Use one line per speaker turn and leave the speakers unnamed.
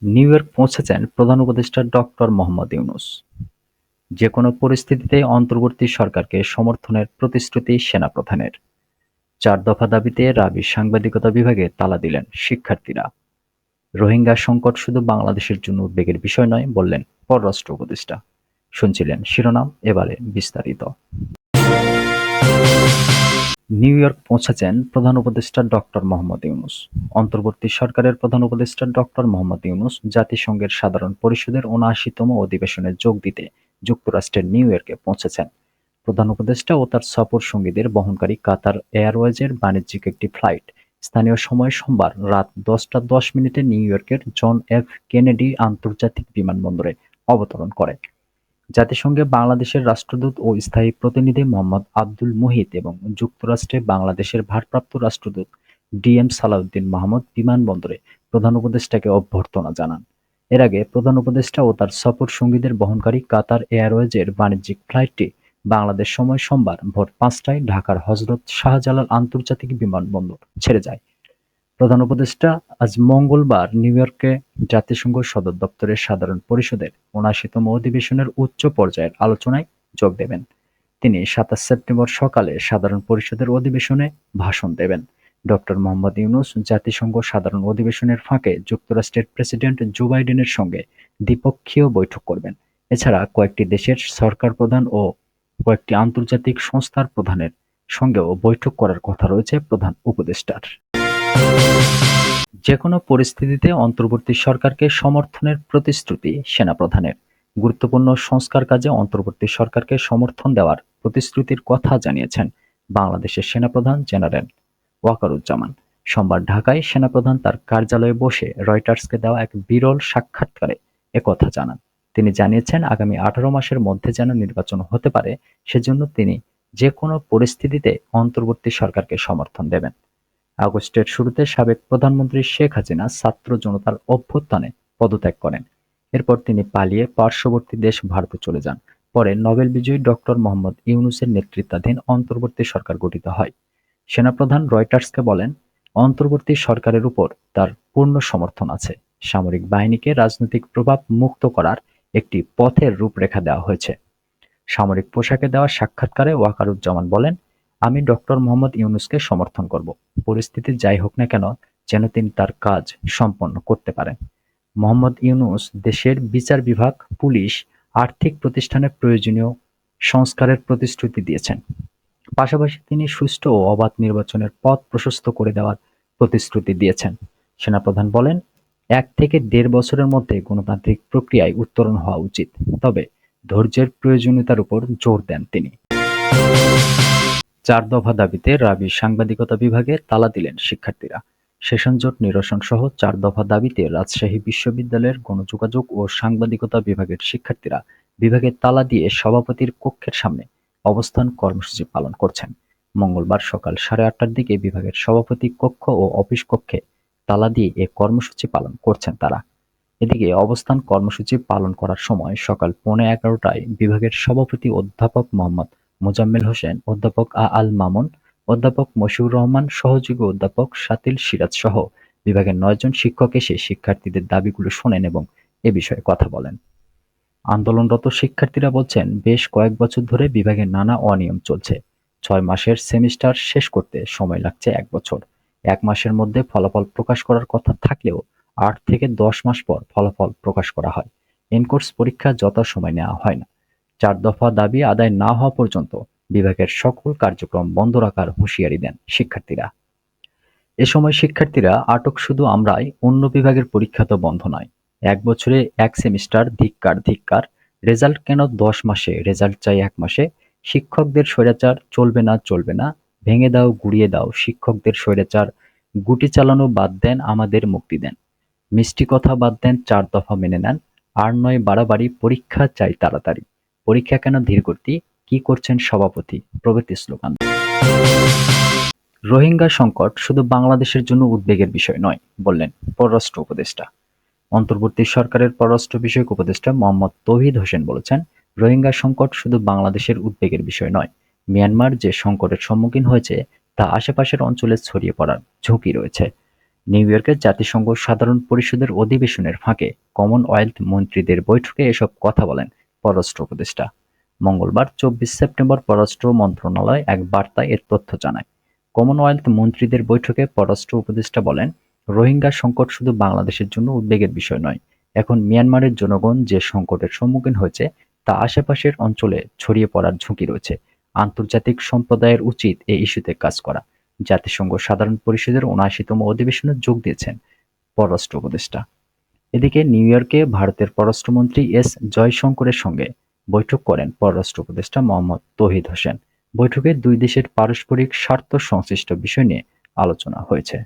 New York পৌঁছেছেন প্রধান উপদেষ্টা ডক্টর মোহাম্মদ ইউনূস। যেকোনো পরিস্থিতিতে অন্তর্বর্তী সরকারকে সমর্থনের প্রতিশ্রুতি সেনাপ্রধানের। ৪ দফা দাবিতে রাবি সাংবাদিকতা বিভাগে তালা দিলেন শিক্ষার্থীরা। রোহিঙ্গা সংকট শুধু বাংলাদেশের জন্য উদ্বেগের বিষয় নয় বললেন পররাষ্ট্র উপদেষ্টা। শুনছিলেন শিরোনাম, এবারে বিস্তারিত। নিউ ইয়র্ক পৌঁছেছেন প্রধান উপদেষ্টা ডক্টর মোহাম্মদ ইউনূস। অন্তর্বর্তী সরকারের প্রধান উপদেষ্টা ডক্টর মোহাম্মদ ইউনূস জাতিসংঘের সাধারণ পরিষদের ৭৯তম অধিবেশনে যোগ দিতে যুক্তরাষ্ট্রের নিউ ইয়র্কে পৌঁছেছেন। প্রধান উপদেষ্টা ও তার সফর সঙ্গীদের বহনকারী কাতার এয়ারওয়েজের বাণিজ্যিক একটি ফ্লাইট স্থানীয় সময় সোমবার রাত ১০টা ১০ মিনিটে নিউ ইয়র্কের জন এফ কেনেডি আন্তর্জাতিক বিমানবন্দরে অবতরণ করে। জাতিসংঘে বাংলাদেশের রাষ্ট্রদূত ও স্থায়ী প্রতিনিধি মোহাম্মদ আব্দুল মুহিত এবং যুক্তরাষ্ট্রে বাংলাদেশের ভারপ্রাপ্ত রাষ্ট্রদূত ডিএম সালাউদ্দিন মাহমুদ বিমানবন্দরে প্রধান উপদেষ্টাকে অভ্যর্থনা জানান। এর আগে প্রধান উপদেষ্টা ও তার সফর সঙ্গীদের বহনকারী কাতার এয়ারওয়েজের বাণিজ্যিক ফ্লাইটটি বাংলাদেশ সময় সোমবার ভোর ৫টায় ঢাকার হজরত শাহজালাল আন্তর্জাতিক বিমানবন্দর ছেড়ে যায়। প্রধান উপদেষ্টা আজ মঙ্গলবার নিউ ইয়র্কে জাতিসংঘ সদর দপ্তরের সাধারণ পরিষদের ৭৯তম অধিবেশনের উচ্চ পর্যায়ের আলোচনায় যোগ দেবেন। তিনি ২৭ সেপ্টেম্বর সকালে সাধারণ পরিষদের অধিবেশনে ভাষণ দেবেন। ডক্টর মোহাম্মদ ইউনূস জাতিসংঘ সাধারণ অধিবেশনের ফাঁকে যুক্তরাষ্ট্রের প্রেসিডেন্ট জো বাইডেনের সঙ্গে দ্বিপক্ষীয় বৈঠক করবেন। এছাড়া কয়েকটি দেশের সরকার প্রধান ও কয়েকটি আন্তর্জাতিক সংস্থার প্রধানের সঙ্গেও বৈঠক করার কথা রয়েছে প্রধান উপদেষ্টার। যেকোনো পরিস্থিতিতে অন্তর্বর্তী সরকারকে সমর্থনের প্রতিশ্রুতি সেনাপ্রধানের। গুরুত্বপূর্ণ সংস্কার কাজে অন্তর্বর্তী সরকারকে সমর্থন দেওয়ার প্রতিশ্রুতির কথা জানিয়েছেন বাংলাদেশের সেনাপ্রধান জেনারেল ওয়াকারুজ্জামান। সোমবার ঢাকায় সেনাপ্রধান তার কার্যালয়ে বসে রয়টার্সকে দেওয়া এক বিরল সাক্ষাৎকারে একথা জানান। তিনি জানিয়েছেন, আগামী ১৮ মাসের মধ্যে যেন নির্বাচন হতে পারে, সেজন্য তিনি যেকোনো পরিস্থিতিতে অন্তর্বর্তী সরকারকে সমর্থন দেবেন। আগস্টের শুরুতে সাবেক প্রধানমন্ত্রী শেখ হাসিনা ছাত্র জনতার অভ্যুত্থানে পদত্যাগ করেন। এরপর তিনি পালিয়ে পার্শ্ববর্তী দেশ ভারতে চলে যান। পরে নোবেল বিজয়ী ডক্টর মোহাম্মদ ইউনূসের নেতৃত্বাধীন অন্তর্বর্তী সরকার গঠিত হয়। সেনাপ্রধান রয়টার্সকে বলেন, অন্তর্বর্তী সরকারের উপর তার পূর্ণ সমর্থন আছে। সামরিক বাহিনীকে রাজনৈতিক প্রভাব মুক্ত করার একটি পথের রূপরেখা দেওয়া হয়েছে। সামরিক পোশাকে দেওয়া সাক্ষাৎকারে ওয়াকারুজ্জামান বলেন, আমি ডক্টর মোহাম্মদ ইউনূসকে সমর্থন করব। পরিস্থিতি যাই হোক না কেন, যেন তিনি তার কাজ সম্পন্ন করতে পারেন। মোহাম্মদ ইউনূস দেশের বিচার বিভাগ, পুলিশ, আর্থিক প্রতিষ্ঠানে প্রয়োজনীয় সংস্কারের প্রতিশ্রুতি দিয়েছেন। পাশাপাশি তিনি সুষ্ঠু ও অবাধ নির্বাচনের পথ প্রশস্ত করে দেওয়ার প্রতিশ্রুতি দিয়েছেন। সেনাপ্রধান বলেন, ১ থেকে ১.৫ বছরের মধ্যে গণতান্ত্রিক প্রক্রিয়ায় উত্তরণ হওয়া উচিত, তবে ধৈর্যের প্রয়োজনীয়তার উপর জোর দেন তিনি। ৪ দফা দাবিতে রাবি সাংবাদিকতা বিভাগে তালা দিলেন শিক্ষার্থীরা। সেশন জট নিরসন সহ ৪ দফা দাবিতে রাজশাহী বিশ্ববিদ্যালয়ের গণযোগাযোগ ও সাংবাদিকতা বিভাগের শিক্ষার্থীরা বিভাগে তালা দিয়ে সভাপতির কক্ষের সামনে অবস্থান কর্মসূচি পালন করছেন। মঙ্গলবার সকাল ৮:৩০টার দিকে বিভাগের সভাপতি কক্ষ ও অফিস কক্ষে তালা দিয়ে এ কর্মসূচি পালন করছেন তারা। এদিকে অবস্থান কর্মসূচি পালন করার সময় সকাল ১০:১১টায় বিভাগের সভাপতি অধ্যাপক মোহাম্মদ মোজাম্মেল হোসেন, অধ্যাপক আল মামুন, অধ্যাপক মশিউর রহমান, সহযোগী অধ্যাপক শাতিল সিরাজ সহ বিভাগের ৯ জন শিক্ষক এসে শিক্ষার্থীদের দাবিগুলো শোনেন এবং এ বিষয়ে কথা বলেন। আন্দোলনরত শিক্ষার্থীরা বলছেন, বেশ কয়েক বছর ধরে বিভাগে নানা অনিয়ম চলছে। ৬ মাসের সেমিস্টার শেষ করতে সময় লাগছে ১ বছর। ১ মাসের মধ্যে ফলাফল প্রকাশ করার কথা থাকলেও ৮ থেকে ১০ মাস পর ফলাফল প্রকাশ করা হয়। ইনকোর্স পরীক্ষা যথাসময়ে নেওয়া হয় না। ৪ দফা দাবি আদায় না হওয়া পর্যন্ত বিভাগের সকল কার্যক্রম বন্ধ রাখার হুঁশিয়ারি দেন শিক্ষার্থীরা। এ সময় শিক্ষার্থীরা, আটক শুধু আমরাই, অন্য বিভাগের পরীক্ষা তো বন্ধ নয়। ১ বছরে ১ সেমিস্টার, ধিক্কার ধিক্কার। রেজাল্ট কেন ১০ মাসে, রেজাল্ট চাই ১ মাসে। শিক্ষকদের স্বৈরাচার চলবে না, চলবে না। ভেঙে দাও, গুঁড়িয়ে দাও শিক্ষকদের স্বৈরাচার। গুটি চালানো বাদ দেন, আমাদের মুক্তি দেন। মিষ্টি কথা বাদ দেন, ৪ দফা মেনে নেন। আর নয় বাড়াবাড়ি, পরীক্ষা চাই তাড়াতাড়ি। পরীক্ষা কেন ধীরগতি, কি করছেন সভাপতি, প্রভৃতি স্লোগান। রোহিঙ্গা সংকট শুধু বাংলাদেশের জন্য উদ্বেগের বিষয় নয় বললেন পররাষ্ট্র উপদেষ্টা। অন্তর্বর্তী সরকারের পররাষ্ট্র বিষয়ক উপদেষ্টা মোহাম্মদ তৌহিদ হোসেন বলেছেন, রোহিঙ্গা সংকট শুধু বাংলাদেশের উদ্বেগের বিষয় নয়। মিয়ানমার যে সংকটের সম্মুখীন হয়েছে তা আশেপাশের অঞ্চলে ছড়িয়ে পড়ার ঝুঁকি রয়েছে। নিউ ইয়র্কে জাতিসংঘ সাধারণ পরিষদের অধিবেশনের ফাঁকে কমনওয়েলথ মন্ত্রীদের বৈঠকে এসব কথা বলেন পররাষ্ট্র উপদেষ্টা। মঙ্গলবার ২৪ সেপ্টেম্বর পররাষ্ট্র মন্ত্রণালয় এক বার্তায় এর তথ্য জানায়। কমনওয়েলথ মন্ত্রীদের বৈঠকে পররাষ্ট্র উপদেষ্টা বলেন, রোহিঙ্গা সংকট শুধু বাংলাদেশের জন্য উদ্বেগের বিষয় নয়। এখন মিয়ানমারের জনগণ যে সংকটের সম্মুখীন হয়েছে তা আশেপাশের অঞ্চলে ছড়িয়ে পড়ার ঝুঁকি রয়েছে। আন্তর্জাতিক সম্প্রদায়ের উচিত এই ইস্যুতে কাজ করা। জাতিসংঘ সাধারণ পরিষদের ৭৯তম অধিবেশনে যোগ দিয়েছেন পররাষ্ট্র উপদেষ্টা। এদিকে নিউ ইয়র্কে ভারতের পররাষ্ট্রমন্ত্রী এস জয়শঙ্করের সঙ্গে বৈঠক করেন পররাষ্ট্র উপদেষ্টা মোহাম্মদ তৌহিদ হোসেন। বৈঠকে দুই দেশের পারস্পরিক স্বার্থ সংশ্লিষ্ট বিষয় নিয়ে আলোচনা হয়েছে।